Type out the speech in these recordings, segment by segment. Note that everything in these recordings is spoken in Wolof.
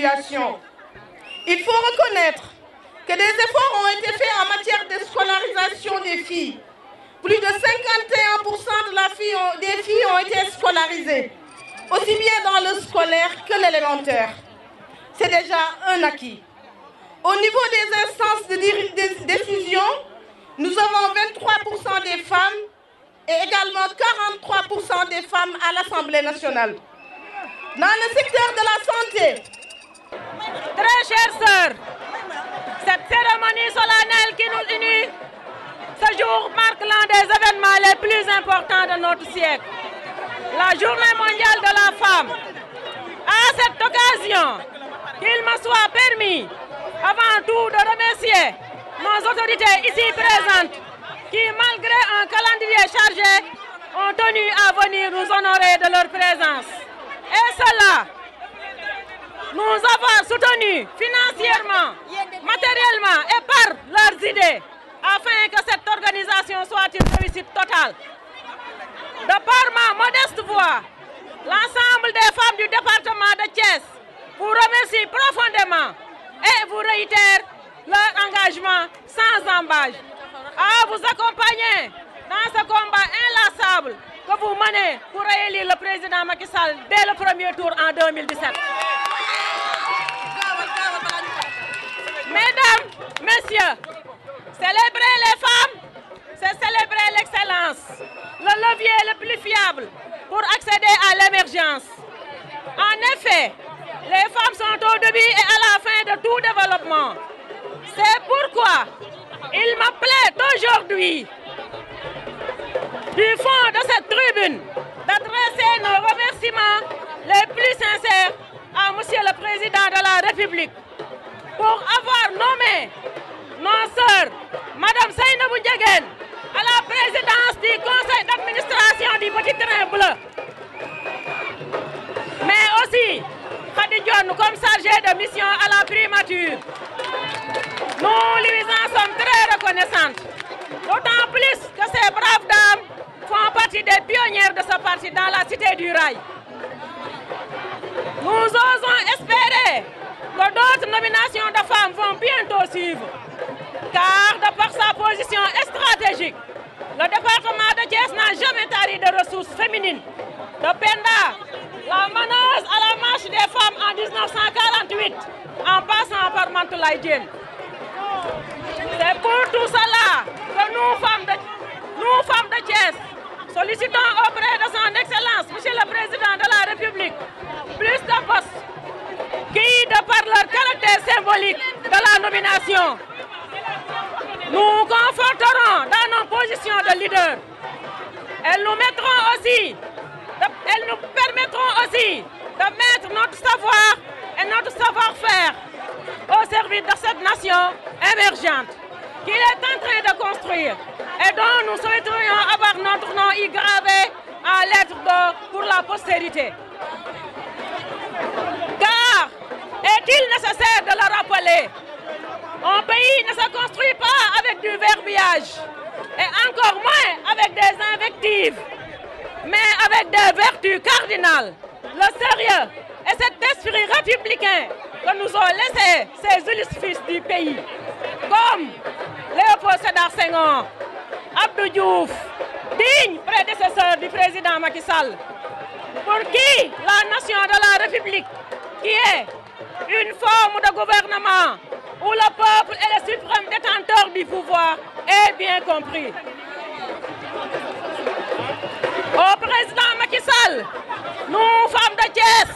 d'évaluation. Il faut reconnaître que des efforts ont été faits en matière de scolarisation des filles. Plus de 51% des filles ont été scolarisées, aussi bien dans le scolaire que l'élémentaire. C'est déjà un acquis. Au niveau des instances de décision, nous avons 23% des femmes et également 43% des femmes à l'Assemblée nationale. Dans le secteur de la santé, très chères sœurs, cette cérémonie solennelle qui nous unit, ce jour marque l'un des événements les plus importants de notre siècle, la Journée mondiale de la femme. À cette occasion, qu'il me soit permis, avant tout, de remercier nos autorités ici présentes qui, malgré un calendrier chargé, ont tenu à venir nous honorer de leur présence. Et cela, nous avons soutenu financièrement, matériellement et par leurs idées, afin que cette organisation soit une réussite totale. De par ma modeste voix, l'ensemble des femmes du département de Thiès vous remercie profondément et vous réitère leur engagement sans embâche à vous accompagner dans ce combat inlassable que vous menez pour réélire le président Macky Sall dès le premier tour en 2017. Mesdames, messieurs, célébrer les femmes, c'est célébrer l'excellence, le levier le plus fiable pour accéder à l'émergence. En effet, les femmes sont au début et à la fin de tout développement. C'est pourquoi il me plaît aujourd'hui, du fond de cette tribune, d'adresser nos remerciements les plus sincères à Monsieur le Président de la République pour avoir nommé nos sœurs, Madame Seynabou Ndiéguène, à la présidence du conseil d'administration du Petit Train Bleu. Mais aussi, Khady Dione comme chargée de mission à la primature. Nous lui en sommes très reconnaissantes. D'autant plus que ces braves dames font partie des pionnières de ce parti dans la cité du Rail. Nous osons espérer que d'autres nominations de femmes vont bientôt suivre. Car de par sa position stratégique, le département de Thiès n'a jamais tari de ressources féminines. De Penda, la meneuse à la marche des femmes en 1948, en passant par Mantoulaye Diène. C'est pour tout cela que nous, femmes de Thiès, sollicitons auprès de son Excellence, Monsieur le Président de la République, plus de postes qui, de par leur caractère symbolique de la nomination, nous conforteront dans nos positions de leader. Elles nous permettront aussi de mettre notre savoir et notre savoir-faire au service de cette nation émergente qu'il est en train de construire et dont nous souhaiterions avoir notre nom y gravé en lettres d'or pour la postérité. Car, est-il nécessaire de le rappeler, un pays ne se construit pas avec du verbiage et encore moins avec des invectives, mais avec des vertus cardinales, le sérieux et cet esprit républicain que nous ont laissé ces illustres fils du pays, comme Léopold Sédar Senghor, Abdou Diouf, digne prédécesseur du président Macky Sall, pour qui la nation de la République, qui est une forme de gouvernement où le peuple est le suprême détenteur du pouvoir, est bien compris. Au président Macky Sall, nous, femmes de Thiès,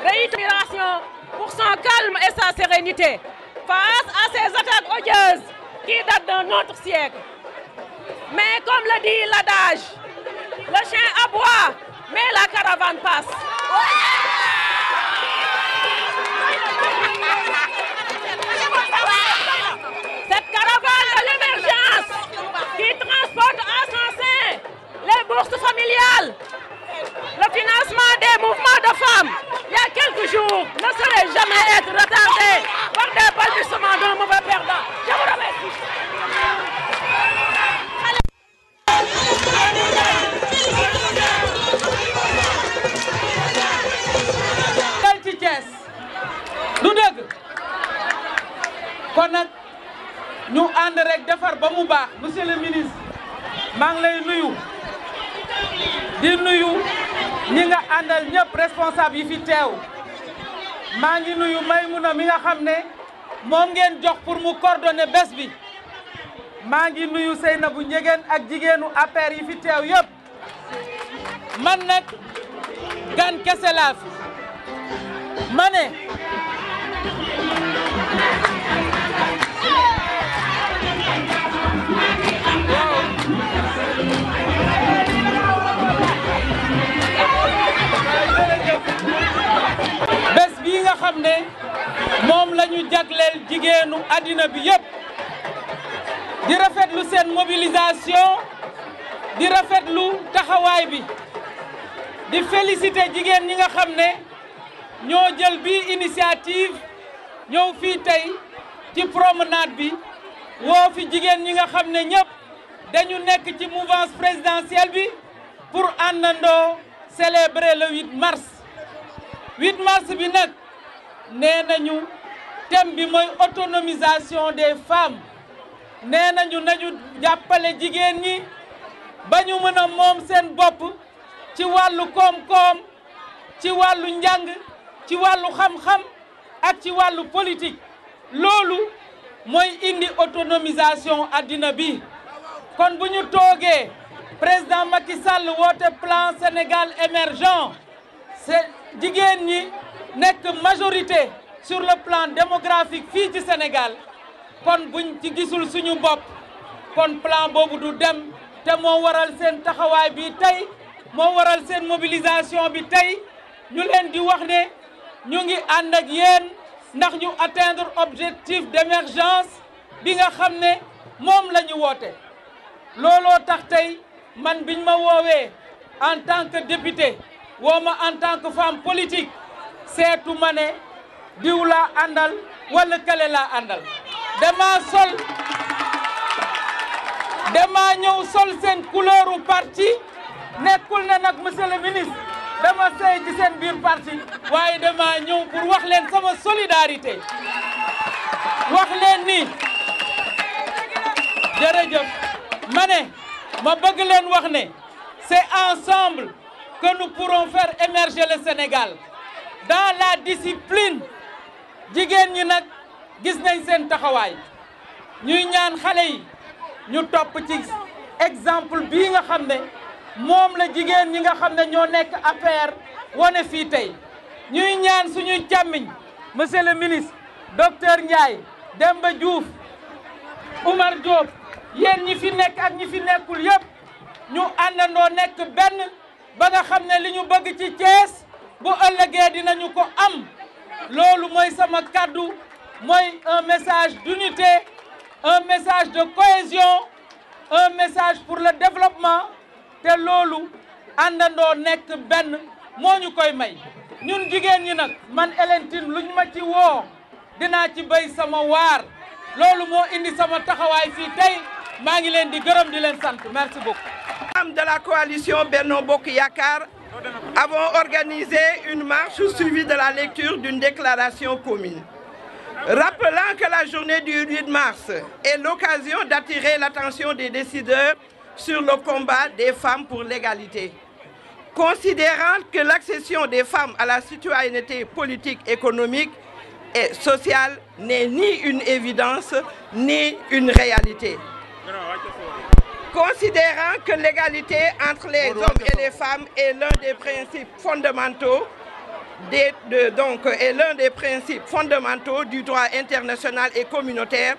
réitération pour son calme et sa sérénité face à ces attaques odieuses qui datent d'un autre siècle. Mais comme le dit l'adage, le chien aboie, mais la caravane passe. Cette caravane de l'émergence qui transporte à son sein les bourses familiales, le financement des mouvements de femmes, il y a quelques jours, ne saurait jamais être retardé par des balbutiements d'un mauvais perdant. Je vous remercie. du dëgg kon nag ñu ànd rek defar ba mu baax. Monsieur le ministre maa ngi lay nuyu di nuyu ñi nga àndal ñëpp responsable yi fi teew maa ngi nuyu Maymouna mi nga xam ne moom ngeen jox pour mu coordonner bés bi maa ngi nuyu Seynabou Ndiéguène ak jigéenu APR yi fi teew yëpp man nag gan kese laa fi ma ne bés bii nga xam ne moom la ñu jagleel jigéenu àddina bi yëpp di rafetlu seen mobilisation di rafetlu taxawaay bi di féliciter jigéen ñi nga xam ne ñoo jël bi initiative ñëw fii tey ci promenade bi woo fi jigéen ñi nga xam ne ñëpp dañu nekk ci mouvance présidentielle bi pour àndandoo célébrer le 8 mars 8 mars bi nag nee nañu thème bi mooy autonomisation des femmes nee nañu jàppale jigéen ñi ba ñu mën a moom seen bopp ci wàllu koom-koom ci wàllu njàng ci wàllu xam-xam ak ci wàllu politique loolu mooy indi autonomisation àddina bi kon bu ñu toogee président Macky Sall woote plan Sénégal émergent c'est jigéen ñi nekk majorité sur le plan démographique fii ci Sénégal kon buñ ci gisul suñu bopp kon plan boobu du dem te moo waral seen taxawaay bi tey moo waral seen mobilisation bi tey ñu leen di wax ne ñu ngi ànd ak yéen ndax ñu atteindre objectif d'émergence bi nga xam ne moom la ñu woote looloo tax tey man biñ ma woowee en tant que député woo ma en tant que femme politique seetu ma ne diw laa àndal wala kale laa àndal dama ñëw sol seen couleuru parti nekkul ne nag monsieur le ministre dama sey ci seen biir parti waaye dama ñëw pour wax leen sama solidarité wax leen ni jërëjëf ma ne ma bëgg leen wax ne c'est ensemble que nous pourrons faire émerger le Sénégal dans la discipline jigéen ñi nag gis nañ seen taxawaay ñuy ñaan xale yi ñu topp ci exemple bii nga xam ne moom la jigéen ñi nga xam ne ñoo nekk APR wane fii tey ñuy ñaan suñuy càmmiñ monsieur le ministre docteur Ndiaye Demba Diouf Oumar Diop yéen ñi fi nekk ak ñi fi nekkul yëpp ñu àndandoo nekk benn ba nga xam ne li ñu bëgg ci Thiès bu ëllëgee dinañu ko am loolu mooy sama kaddu mooy un message d'unité un message de cohésion un message pour le développement te loolu àndandoo nekk benn moo ñu koy may ñun jigéen ñi nag man Hélène Tine luñ ma ci woo dinaa ci béy sama waar loolu moo indi sama taxawaay fii tey maa ngi leen di gërëm di leen sant merci beaucoup. Membres de la coalition Benno Bokk Yakaar avons organisé une marche suivie de la lecture d'une déclaration commune. Rappelant que la journée du 8 mars est l'occasion d'attirer l'attention des décideurs sur le combat des femmes pour l'égalité. Considérant que l'accession des femmes à la citoyenneté politique, économique et sociale n'est ni une évidence ni une réalité. Considérant que l'égalité entre les hommes et les femmes est l'un des principes fondamentaux du droit international et communautaire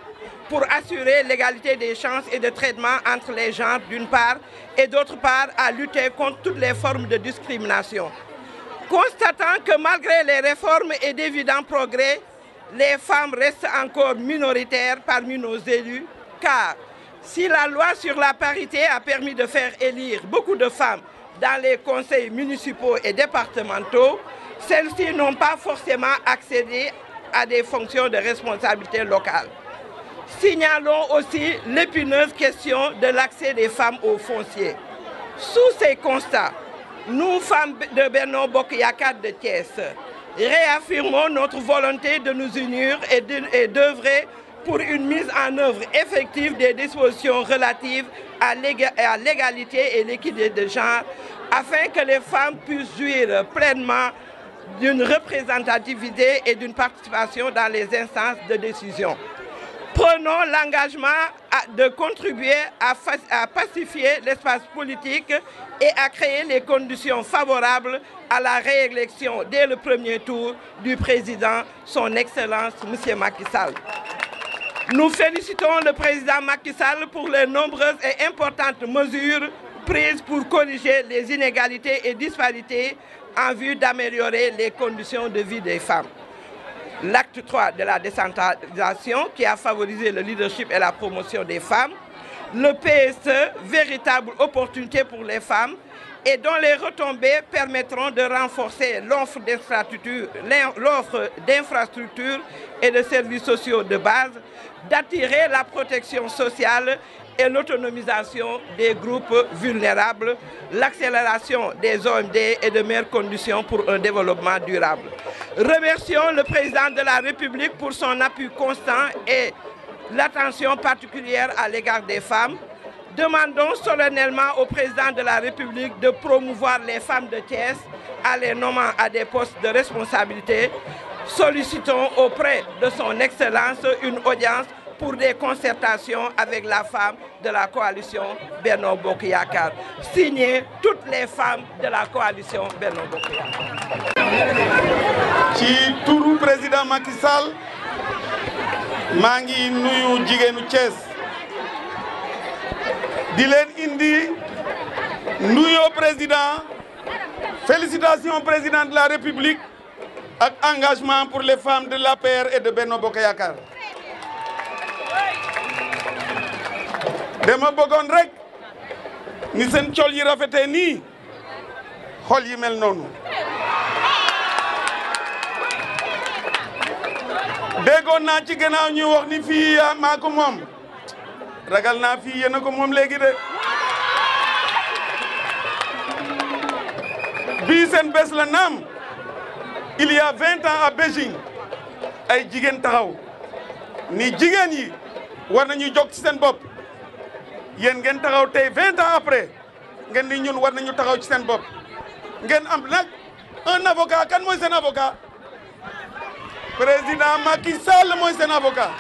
pour assurer l'égalité des chances et de traitement entre les genres d'une part et d'autre part à lutter contre toutes les formes de discrimination. Constatant que malgré les réformes et d'évidents progrès, les femmes restent encore minoritaires parmi nos élus, car si la loi sur la parité a permis de faire élire beaucoup de femmes dans les conseils municipaux et départementaux, celles-ci n'ont pas forcément accédé à des fonctions de responsabilité locale. Signalons aussi l'épineuse question de l'accès des femmes au foncier. Sous ces constats, nous, femmes de Benno Bokk Yakaar de Thiès, Réaffirmons notre volonté de nous unir et d'œuvrer pour une mise en œuvre effective des dispositions relatives à l'égalité et l'équité de genre, afin que les femmes puissent jouir pleinement d'une représentativité et d'une participation dans les instances de décision. Prenons l'engagement de contribuer à pacifier l'espace politique et à créer les conditions favorables à la réélection dès le premier tour du président, son Excellence M. Macky Sall. Nous félicitons le président Macky Sall pour les nombreuses et importantes mesures prises pour corriger les inégalités et disparités en vue d'améliorer les conditions de vie des femmes. L'acte 3 de la décentralisation qui a favorisé le leadership et la promotion des femmes, le PSE, véritable opportunité pour les femmes et dont les retombées permettront de renforcer l'offre d'infrastructures et de services sociaux de base, d'attirer la protection sociale et l'autonomisation des groupes vulnérables, l'accélération des OMD et de meilleures conditions pour un développement durable. Remercions le président de la République pour son appui constant et l'attention particulière à l'égard des femmes. Demandons solennellement au président de la République de promouvoir les femmes de Thiès en les nommant à des postes de responsabilité. Sollicitons auprès de son Excellence une audience pour des concertations avec la femme de la coalition Benno Bokk Yakaar. Signé toutes les femmes de la coalition Benno Bokk Yakaar. ci turu président Macky Sall maa ngi nuyu jigéenu Thiès di leen indi nuyoo président félicitations président de la République ak engagement pour les femmes de l'APR et de Benno Bokk Yakaar. dama bëggoon rek ni seen col yi rafetee nii xol yi mel noonu déggoon naa ci gannaaw ñuy wax ni fii maa ko moom ragal naa fii yéen a ko moom léegi de bii seen bés la naam il y a 20 ans à Beijing ay jigéen taxaw ni jigéen yi war nañu jóg ci seen bopp yéen ngeen taxaw tey 20 ans après ngeen ni ñun war nañu taxaw ci seen bopp ngeen am nag un avocat kan mooy seen avocat président Macky Sall mooy seen avocat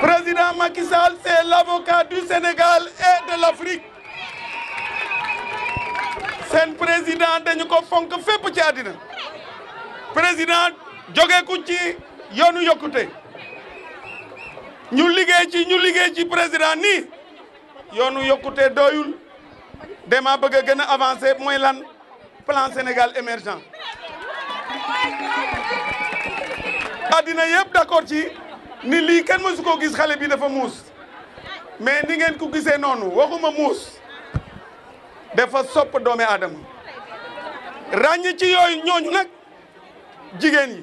président Macky Sall c'est l'avocat du Sénégal et de l'Afrique seen président dañu ko fonk fépp ci àddina président jógeeku ci yoonu yokkute ñu liggéey ci président nii yoonu yokkute doyul dama bëgg a gën a avancer mooy lan plan Sénégal émergent addina yëpp d'accord ci ni lii kenn mësu ko gis xale bi dafa muus mais ni ngeen ko gisee noonu waxuma muus dafa sopp doomi aadama ràññ ci yooyu ñooñu nag jigéen yi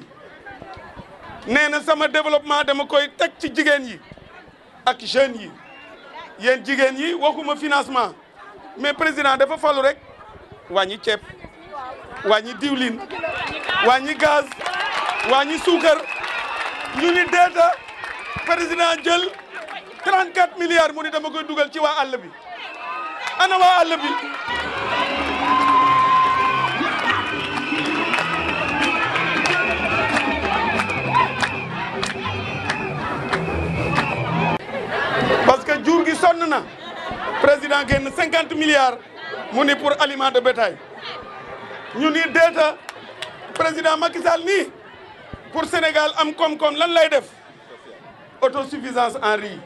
nee na sama développement dama koy teg ci jigéen yi ak jeunes yi yéen jigéen yi waxuma financement mais président dafa falu rek wàññi ceeb wàññi diwlin wàññi gaz wàññi suukar ñu ni deeta président jël 34 milliards mu ni dama koy dugal ci waa àll bi ana waa àll bi parce que jur gi sonn na président génn 50 milliards mu ni pour aliment de bétail ñu ni deeta président Macky Sall nii pour Sénégal am koom-koom lan lay def autosuffisance en riz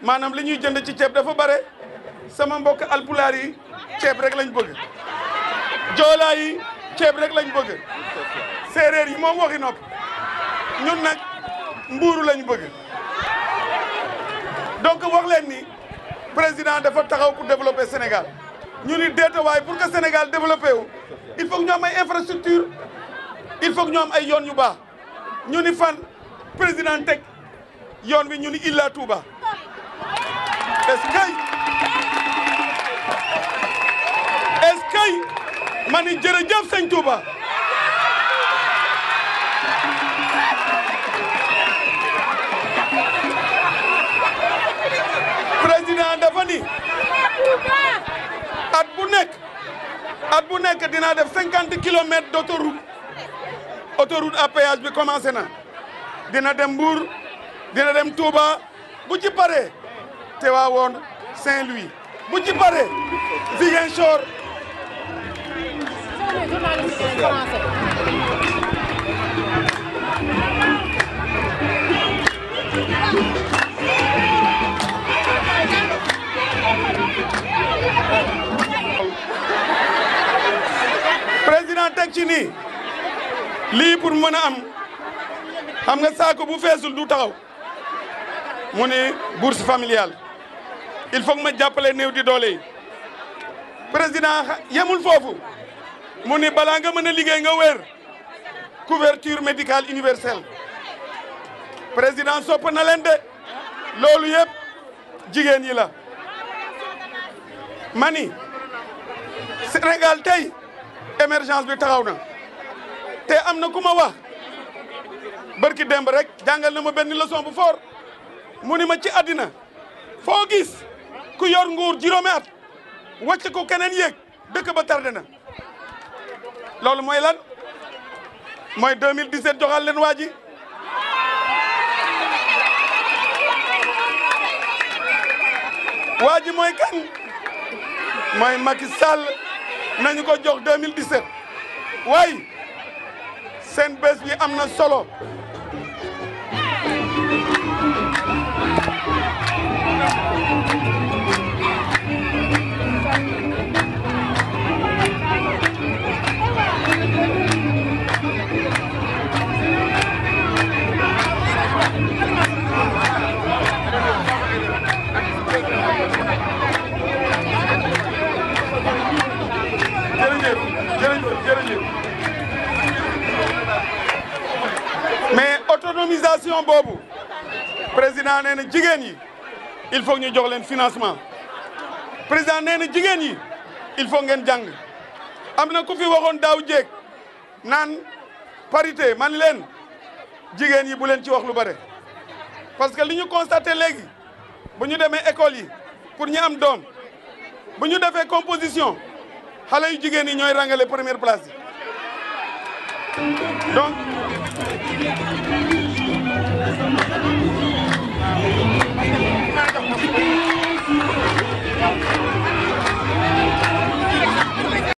maanaam li ñuy jënd ci ceeb dafa bare sama mbokk alpulaar yi ceeb rek lañ bëgg joolaa yi ceeb rek lañ bëgg séeréer yi moom waxi nopp ñun nag mbuuru lañ bëgg donc wax leen ni président dafa taxaw pour développer Sénégal ñu ni déeta waaye pour que Sénégal développé wu il faut que ñu am ay infrastructure il faut que ñu am ay yoon yu baax ñu ni fan président teg yoon wi ñu ni Ila Touba est-ce que ma ni jërëjëf sëñ Touba président dafa ni at bu nekk dinaa def 50 kilomètres d'autoroute autoroute à péage bi commencé na dina dem Mbour dina dem Touba bu ci paree Tivaouane Saint-Louis bu ci paree Ziguinchor président teg ci nii lii pour mën a am xam nga saako bu feesul du taxaw mu ni bourse familiale il faut que ma jàppale néew di doole yi président yemul foofu mu ni balaa nga mën a liggéey nga wér couverture médicale universelle président sopp na leen de loolu yëpp jigéen yi la mani Sénégal tey émergence bi taxaw na te am na ku ma wax barki demb rek jàngal na ma benn leçon bu fort mu ni ma ci àddina foo gis ku yor nguur juróomi at wàcc ko keneen yéeg dëkk ba tardé na loolu mooy lan mooy 2017 joxal leen waa ji waa ji mooy kan mooy Macky Sall nañu ko jox 2017 waaye seen bés bi am na solo jërëjëf mais autonomisation boobu président nee na jigéen yi il faut ñu jox leen financement président nee na jigéen yi il faut ngeen jàng am na ku fi waxoon daaw jéeg naan parité man leen jigéen yi bu leen ci wax lu bare parce que li ñu constaté léegi bu ñu demee école yi pour ñu am doom bu ñu defee composition xale yu jigéen yi ñooy rangale première place yi donc